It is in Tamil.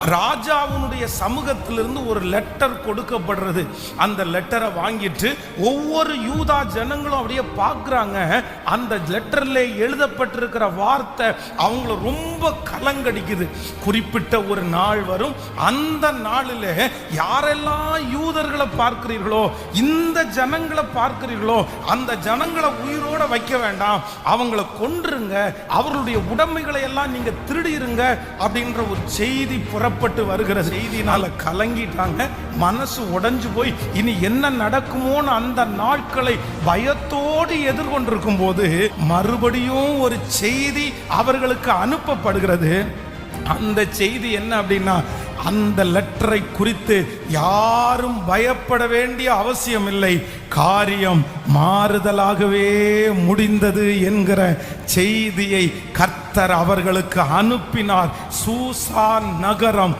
ராஜாவுடைய சமூகத்திலிருந்து ஒரு லெட்டர் கொடுக்கப்படுறது. அந்த லெட்டரை வாங்கிட்டு ஒவ்வொரு யூதா ஜனங்களும் அப்படியே பார்க்குறாங்க. அந்த லெட்டர்ல எழுதப்பட்டிருக்கிற வார்த்தை அவங்கள ரொம்ப கலங்கடிக்குது. குறிப்பிட்ட ஒரு நாள் வரும், அந்த நாளில் யாரெல்லாம் யூதர்களை பார்க்கிறீர்களோ, இந்த ஜனங்களை பார்க்கிறீர்களோ, அந்த ஜனங்களை உயிரோட வைக்க வேண்டாம், அவங்கள கொன்றுங்க, அவர்களுடைய உடைமைகளை எல்லாம் நீங்க திருடிருங்க அப்படின்ற ஒரு செய்தி புறப்பட்டு வருகிற செய்தினால கலங்கிட்டாங்க. மனசு உடைஞ்சு போய் இனி என்ன நடக்குமோன்னு அந்த நாட்களை பயத்தோடு எதிர்கொண்டிருக்கும் போது மறுபடியும் ஒரு செய்தி அவர்களுக்கு அனுப்பப்படுகிறது. அந்த செய்தி என்ன அப்படின்னா, அந்த லெட்டரை குறித்து யாரும் பயப்பட வேண்டிய அவசியம் இல்லை, காரியம் மாறுதலாகவே முடிந்தது என்கிற செய்தியை கர்த்தர் அவர்களுக்கு அனுப்பினார். சூசான் நகரம்